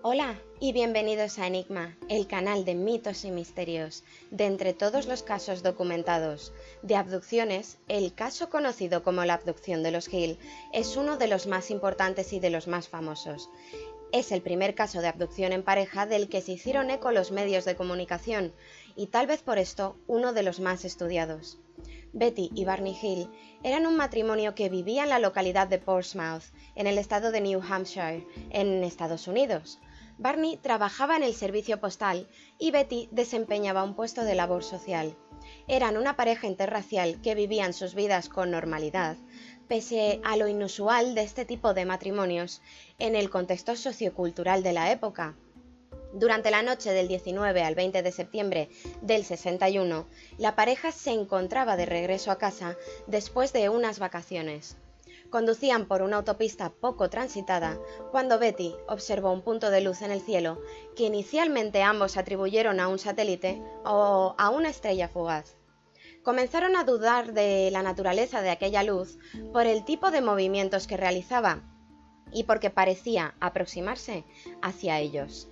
Hola y bienvenidos a Enigma, el canal de mitos y misterios. De entre todos los casos documentados de abducciones, el caso conocido como la abducción de los Hill es uno de los más importantes y de los más famosos. Es el primer caso de abducción en pareja del que se hicieron eco los medios de comunicación y tal vez por esto uno de los más estudiados. Betty y Barney Hill eran un matrimonio que vivía en la localidad de Portsmouth, en el estado de New Hampshire, en Estados Unidos. Barney trabajaba en el servicio postal y Betty desempeñaba un puesto de labor social. Eran una pareja interracial que vivían sus vidas con normalidad, pese a lo inusual de este tipo de matrimonios en el contexto sociocultural de la época. Durante la noche del 19 al 20 de septiembre del 61, la pareja se encontraba de regreso a casa después de unas vacaciones. Conducían por una autopista poco transitada cuando Betty observó un punto de luz en el cielo que inicialmente ambos atribuyeron a un satélite o a una estrella fugaz. Comenzaron a dudar de la naturaleza de aquella luz por el tipo de movimientos que realizaba y porque parecía aproximarse hacia ellos.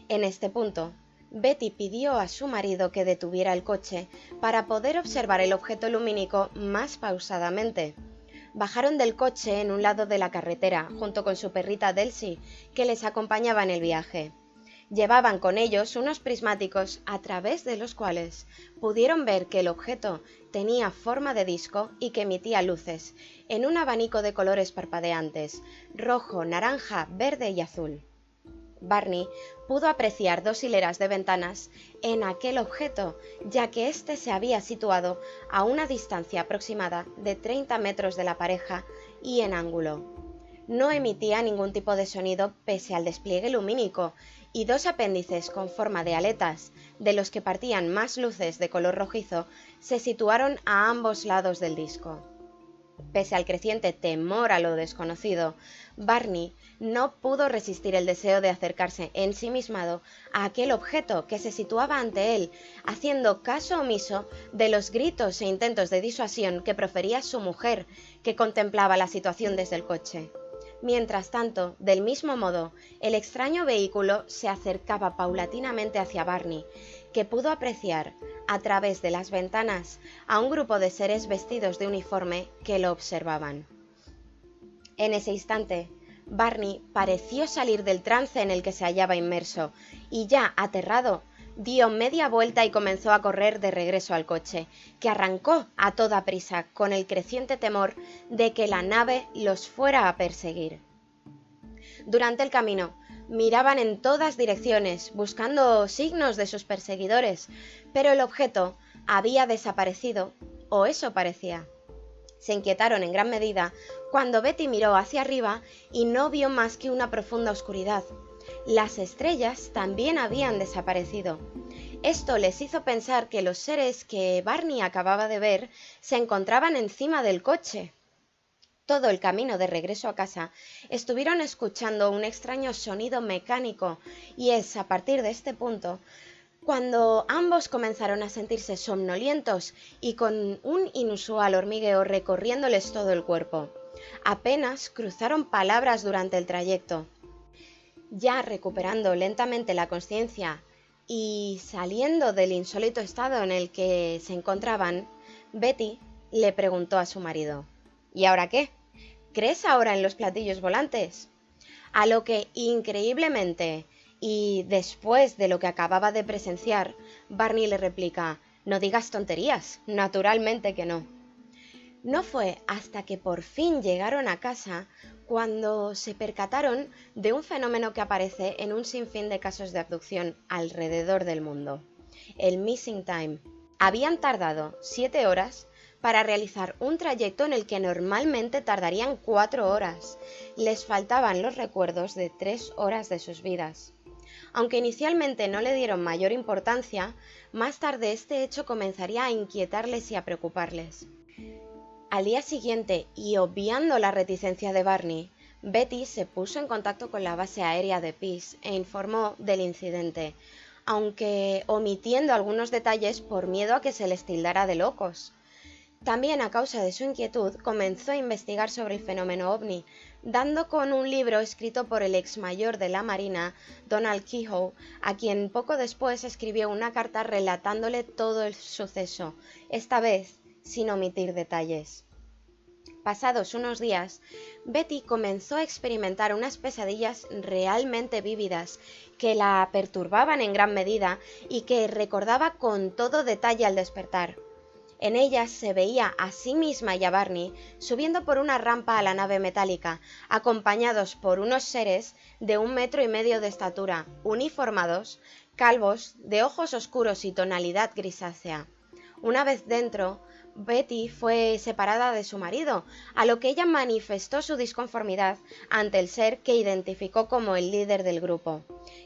En este punto, Betty pidió a su marido que detuviera el coche para poder observar el objeto lumínico más pausadamente. Bajaron del coche en un lado de la carretera, junto con su perrita Delcy, que les acompañaba en el viaje. Llevaban con ellos unos prismáticos a través de los cuales pudieron ver que el objeto tenía forma de disco y que emitía luces, en un abanico de colores parpadeantes, rojo, naranja, verde y azul. Barney pudo apreciar dos hileras de ventanas en aquel objeto, ya que éste se había situado a una distancia aproximada de 30 metros de la pareja y en ángulo. No emitía ningún tipo de sonido pese al despliegue lumínico, y dos apéndices con forma de aletas, de los que partían más luces de color rojizo, se situaron a ambos lados del disco. Pese al creciente temor a lo desconocido, Barney no pudo resistir el deseo de acercarse ensimismado a aquel objeto que se situaba ante él, haciendo caso omiso de los gritos e intentos de disuasión que profería su mujer, que contemplaba la situación desde el coche. Mientras tanto, del mismo modo, el extraño vehículo se acercaba paulatinamente hacia Barney, que pudo apreciar, a través de las ventanas, a un grupo de seres vestidos de uniforme que lo observaban. En ese instante, Barney pareció salir del trance en el que se hallaba inmerso, y ya aterrado, dio media vuelta y comenzó a correr de regreso al coche, que arrancó a toda prisa con el creciente temor de que la nave los fuera a perseguir. Durante el camino, miraban en todas direcciones, buscando signos de sus perseguidores, pero el objeto había desaparecido, o eso parecía. Se inquietaron en gran medida cuando Betty miró hacia arriba y no vio más que una profunda oscuridad. Las estrellas también habían desaparecido. Esto les hizo pensar que los seres que Barney acababa de ver se encontraban encima del coche. Todo el camino de regreso a casa estuvieron escuchando un extraño sonido mecánico y es a partir de este punto cuando ambos comenzaron a sentirse somnolientos y con un inusual hormigueo recorriéndoles todo el cuerpo. Apenas cruzaron palabras durante el trayecto. Ya recuperando lentamente la conciencia y saliendo del insólito estado en el que se encontraban, Betty le preguntó a su marido: ¿Y ahora qué? ¿Crees ahora en los platillos volantes? A lo que, increíblemente, y después de lo que acababa de presenciar, Barney le replica: «No digas tonterías, naturalmente que no». No fue hasta que por fin llegaron a casa cuando se percataron de un fenómeno que aparece en un sinfín de casos de abducción alrededor del mundo: el missing time. Habían tardado 7 horas para realizar un trayecto en el que normalmente tardarían 4 horas. Les faltaban los recuerdos de 3 horas de sus vidas. Aunque inicialmente no le dieron mayor importancia, más tarde este hecho comenzaría a inquietarles y a preocuparles. Al día siguiente, y obviando la reticencia de Barney, Betty se puso en contacto con la base aérea de Pease e informó del incidente, aunque omitiendo algunos detalles por miedo a que se les tildara de locos. También a causa de su inquietud comenzó a investigar sobre el fenómeno ovni, dando con un libro escrito por el ex mayor de la Marina, Donald Keyhoe, a quien poco después escribió una carta relatándole todo el suceso, esta vez sin omitir detalles. Pasados unos días, Betty comenzó a experimentar unas pesadillas realmente vívidas que la perturbaban en gran medida y que recordaba con todo detalle al despertar. En ellas se veía a sí misma y a Barney subiendo por una rampa a la nave metálica, acompañados por unos seres de 1,5 metros de estatura, uniformados, calvos, de ojos oscuros y tonalidad grisácea. Una vez dentro, Betty fue separada de su marido, a lo que ella manifestó su disconformidad ante el ser que identificó como el líder del grupo,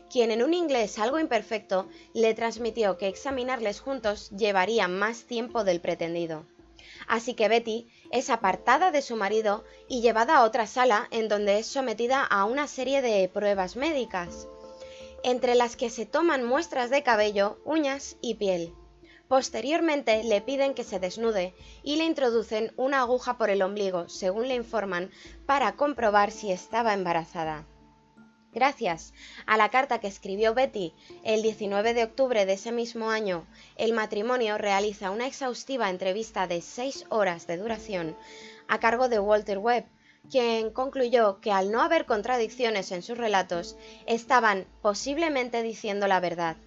quien en un inglés algo imperfecto le transmitió que examinarles juntos llevaría más tiempo del pretendido. Así que Betty es apartada de su marido y llevada a otra sala en donde es sometida a una serie de pruebas médicas, entre las que se toman muestras de cabello, uñas y piel. Posteriormente le piden que se desnude y le introducen una aguja por el ombligo, según le informan, para comprobar si estaba embarazada. Gracias a la carta que escribió Betty el 19 de octubre de ese mismo año, el matrimonio realiza una exhaustiva entrevista de 6 horas de duración a cargo de Walter Webb, quien concluyó que al no haber contradicciones en sus relatos, estaban posiblemente diciendo la verdad.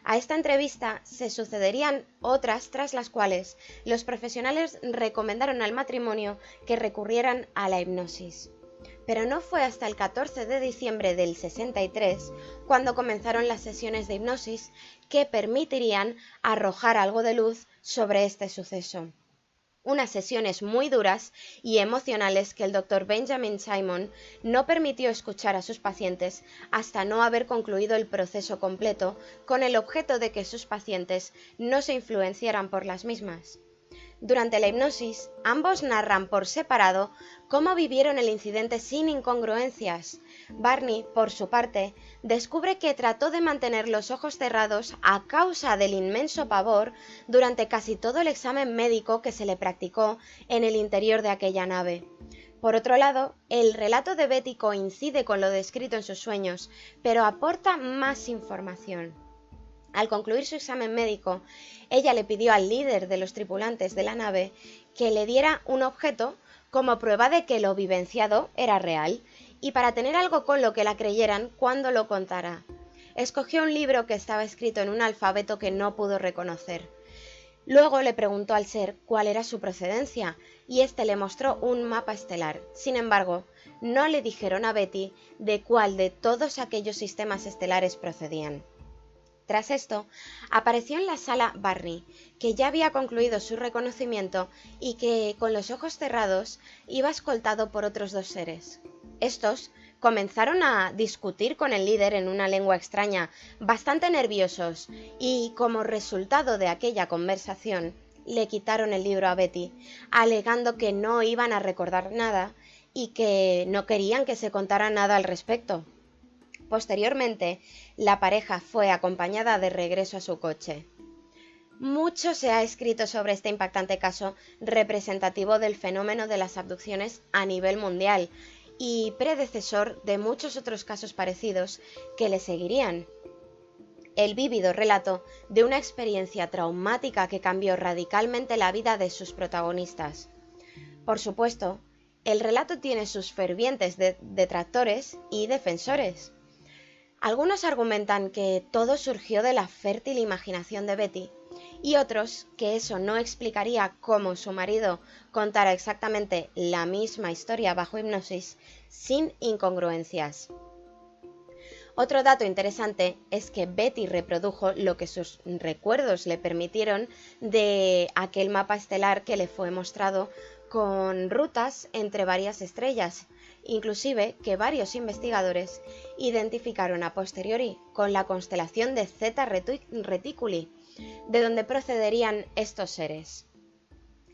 A esta entrevista se sucederían otras tras las cuales los profesionales recomendaron al matrimonio que recurrieran a la hipnosis. Pero no fue hasta el 14 de diciembre del 63 cuando comenzaron las sesiones de hipnosis que permitirían arrojar algo de luz sobre este suceso. Unas sesiones muy duras y emocionales que el Dr. Benjamin Simon no permitió escuchar a sus pacientes hasta no haber concluido el proceso completo, con el objeto de que sus pacientes no se influenciaran por las mismas. Durante la hipnosis, ambos narran por separado cómo vivieron el incidente sin incongruencias. Barney, por su parte, descubre que trató de mantener los ojos cerrados a causa del inmenso pavor durante casi todo el examen médico que se le practicó en el interior de aquella nave. Por otro lado, el relato de Betty coincide con lo descrito en sus sueños, pero aporta más información. Al concluir su examen médico, ella le pidió al líder de los tripulantes de la nave que le diera un objeto como prueba de que lo vivenciado era real y para tener algo con lo que la creyeran cuando lo contara. Escogió un libro que estaba escrito en un alfabeto que no pudo reconocer. Luego le preguntó al ser cuál era su procedencia y éste le mostró un mapa estelar. Sin embargo, no le dijeron a Betty de cuál de todos aquellos sistemas estelares procedían. Tras esto, apareció en la sala Barney, que ya había concluido su reconocimiento y que, con los ojos cerrados, iba escoltado por otros 2 seres. Estos comenzaron a discutir con el líder en una lengua extraña, bastante nerviosos, y como resultado de aquella conversación, le quitaron el libro a Betty, alegando que no iban a recordar nada y que no querían que se contara nada al respecto. Posteriormente, la pareja fue acompañada de regreso a su coche. Mucho se ha escrito sobre este impactante caso representativo del fenómeno de las abducciones a nivel mundial y predecesor de muchos otros casos parecidos que le seguirían. El vívido relato de una experiencia traumática que cambió radicalmente la vida de sus protagonistas. Por supuesto, el relato tiene sus fervientes detractores y defensores. Algunos argumentan que todo surgió de la fértil imaginación de Betty y otros que eso no explicaría cómo su marido contara exactamente la misma historia bajo hipnosis sin incongruencias. Otro dato interesante es que Betty reprodujo lo que sus recuerdos le permitieron de aquel mapa estelar que le fue mostrado con rutas entre varias estrellas, inclusive que varios investigadores identificaron a posteriori con la constelación de Zeta Reticuli, de donde procederían estos seres.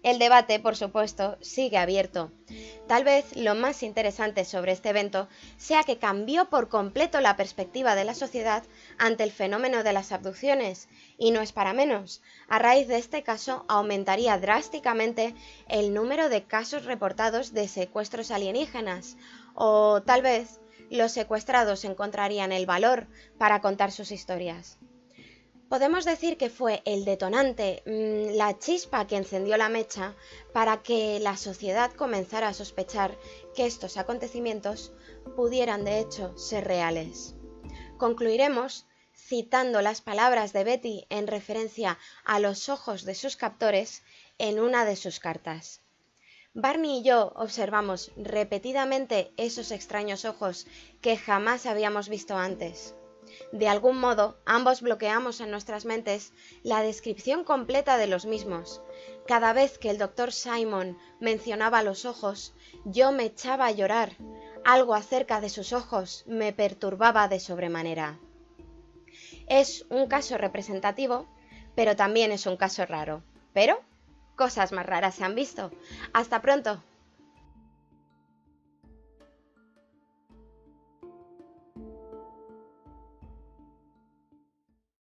El debate, por supuesto, sigue abierto. Tal vez lo más interesante sobre este evento sea que cambió por completo la perspectiva de la sociedad ante el fenómeno de las abducciones, y no es para menos. A raíz de este caso aumentaría drásticamente el número de casos reportados de secuestros alienígenas, o tal vez los secuestrados encontrarían el valor para contar sus historias. Podemos decir que fue el detonante, la chispa que encendió la mecha para que la sociedad comenzara a sospechar que estos acontecimientos pudieran de hecho ser reales. Concluiremos citando las palabras de Betty en referencia a los ojos de sus captores en una de sus cartas. Barney y yo observamos repetidamente esos extraños ojos que jamás habíamos visto antes. De algún modo, ambos bloqueamos en nuestras mentes la descripción completa de los mismos. Cada vez que el Dr. Simon mencionaba los ojos, yo me echaba a llorar. Algo acerca de sus ojos me perturbaba de sobremanera. Es un caso representativo, pero también es un caso raro. Pero cosas más raras se han visto. ¡Hasta pronto!